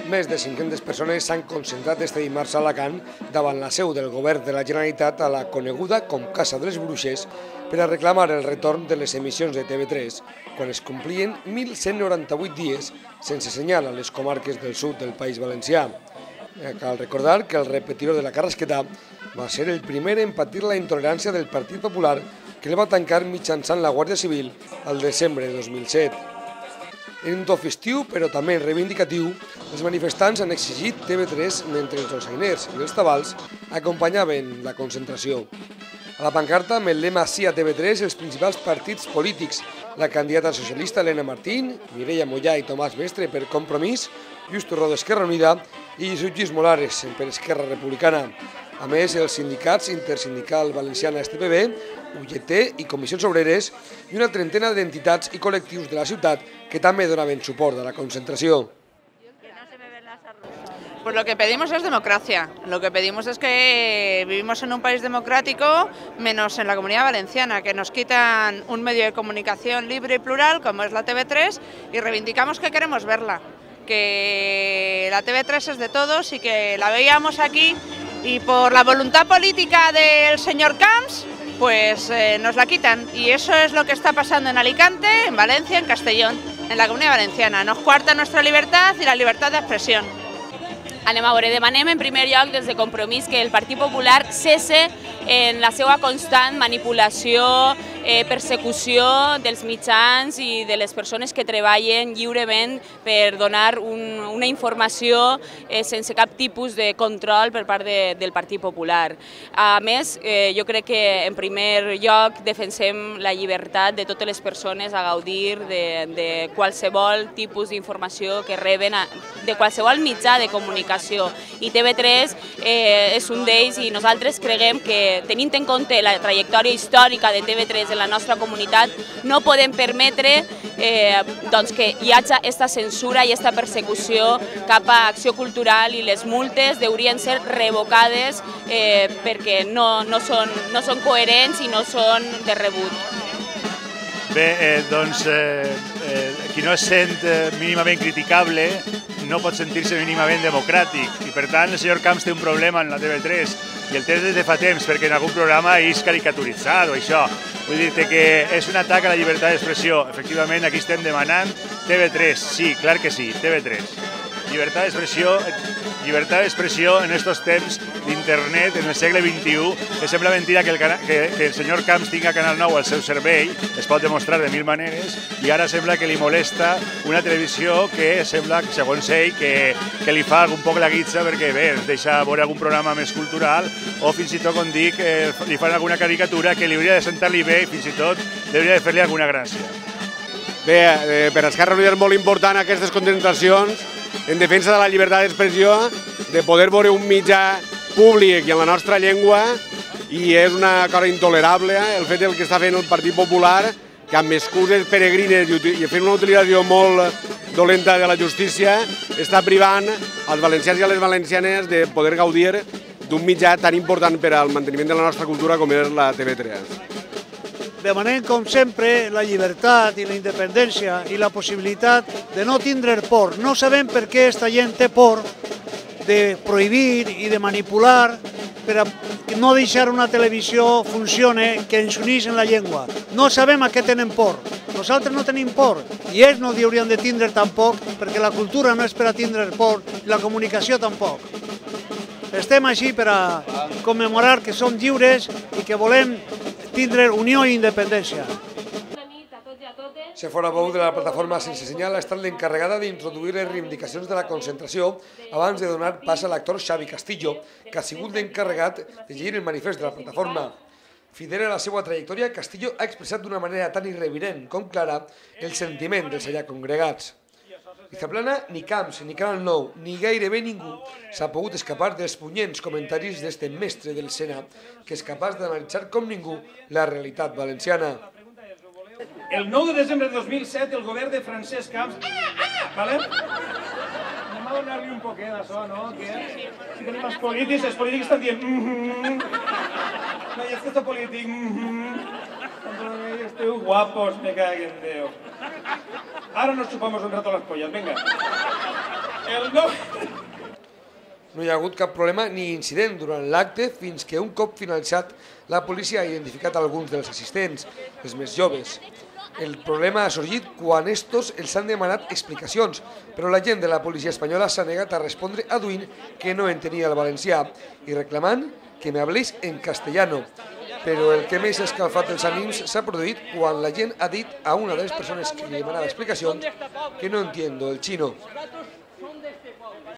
Més de 500 persones s'han concentrat este dimarts a Alacant davant la seu del govern de la Generalitat a la coneguda com Casa de les Bruixes per a reclamar el retorn de les emissions de TV3 quan es complien 1.198 dies sense senyal a les comarques del sud del País Valencià. Cal recordar que el repetidor de la Carrasqueta va ser el primer en patir la intolerància del Partit Popular que el va tancar mitjançant la Guàrdia Civil al desembre de 2007. En un to festiu, però també reivindicatiu, els manifestants han exigit TV3 mentre els dolçainers i els tabals acompanyaven la concentració. A la pancarta, amb el lema Sí a TV3, els principals partits polítics, la candidata socialista Elena Martín, Mireia Mollà i Tomàs Mestre per Compromís, Lluís Torró d'Esquerra Unida i Lluís Molares per Esquerra Republicana. A més, els sindicats Intersindical Valenciana STPB, UGT i Comissions Obreres i una trentena d'entitats i col·lectius de la ciutat que també donaven suport a la concentració. Pues lo que pedimos es democracia. Lo que pedimos es que vivimos en un país democrático, menos en la Comunidad Valenciana, que nos quitan un medio de comunicación libre y plural, como es la TV3, y reivindicamos que queremos verla. Que la TV3 es de todos y que la veíamos aquí, y por la voluntad política del señor Camps, pues nos la quitan. Y eso es lo que está pasando en Alicante, en Valencia, en Castellón, en la Comunidad Valenciana. Nos coarta nuestra libertad y la libertad de expresión. Anem a veure, demanem en primer lloc des de Compromís que el Partit Popular cesse en la seva constant manipulació, persecució dels mitjans i de les persones que treballen lliurement per donar una informació sense cap tipus de control per part del Partit Popular. A més, jo crec que en primer lloc defensem la llibertat de totes les persones a gaudir de qualsevol tipus d'informació que reben de qualsevol mitjà de comunicació. I TV3 és un d'ells i nosaltres creiem que, tenint en compte la trajectòria històrica de TV3 en la nostra comunitat, no podem permetre que hi hagi aquesta censura i aquesta persecució cap a acció cultural, i les multes haurien ser revocades perquè no són coherents i no són de rebut. Bé, doncs qui no es sent mínimament criticable no pot sentir-se mínimament democràtic, i per tant el senyor Camps té un problema en la TV3 i el té des de fa temps perquè en algun programa és caricaturitzat o això. Vull dir-te que és un atac a la llibertat d'expressió. Efectivament, aquí estem demanant TV3, sí, clar que sí, TV3. Llibertat d'expressió en estos temps d'internet, en el segle XXI, que sembla mentira que el senyor Camps tinga Canal 9 al seu servei, es pot demostrar de mil maneres, i ara sembla que li molesta una televisió que sembla, segons ell, que li fa un poc la guitza perquè bé, es deixa veure algun programa més cultural, o fins i tot, com dic, li fan alguna caricatura que li hauria de sentar-li bé i fins i tot hauria de fer-li alguna gràcia. Bé, per Esquerra Unida és molt important aquestes concentracions en defensa de la llibertat d'expressió, de poder veure un mitjà públic i en la nostra llengua, i és una cosa intolerable el fet del que està fent el Partit Popular, que amb excuses peregrines i fent una utilització molt dolenta de la justícia, està privant als valencians i a les valencianes de poder gaudir d'un mitjà tan important per al manteniment de la nostra cultura com és la TV3. Demanem, com sempre, la llibertat i la independència i la possibilitat de no tindre por. No sabem per què aquesta gent té por de prohibir i de manipular per a no deixar una televisió funcione que ens unís en la llengua. No sabem a què tenen por. Nosaltres no tenim por i ells no haurien de tindre tampoc, perquè la cultura no és per a tindre por i la comunicació tampoc. Estem així per a commemorar que som lliures i que volem tindre unió i independència. Sephora Bou, de la plataforma Sense Senyal, ha estat l'encarregada d'introduir les reivindicacions de la concentració abans de donar pas a l'actor Xavi Castillo, que ha sigut l'encarregat de llegir el manifest de la plataforma. Fidel a la seva trajectòria, Castillo ha expressat d'una manera tan irreverent com clara el sentiment dels allà congregats. Izaplana, ni Camps, ni Canal 9, ni gairebé ningú s'ha pogut escapar dels punyents comentaris d'este mestre de l'escena que és capaç d'analitzar com ningú la realitat valenciana. El 9 de desembre de 2007 el govern de Francesc Camps... Anem a donar-li un poquet d'això, no? Si tenim els polítics estan dient... No, i és que esto polític... Esteu guapos, me caguen, Déu. Ahora nos chupamos un rato las pollas, venga. No hi ha hagut cap problema ni incident durant l'acte fins que un cop finalitzat la policia ha identificat alguns dels assistents, els més joves. El problema ha sorgit quan estos els han demanat explicacions, però la gent de la policia espanyola s'ha negat a respondre aduint que no entenia el valencià i reclamant que me hablés en castellano. Però el que més ha escalfat els ànims s'ha produït quan la gent ha dit a una de les persones que li demanava explicacions que no entiendo el chino.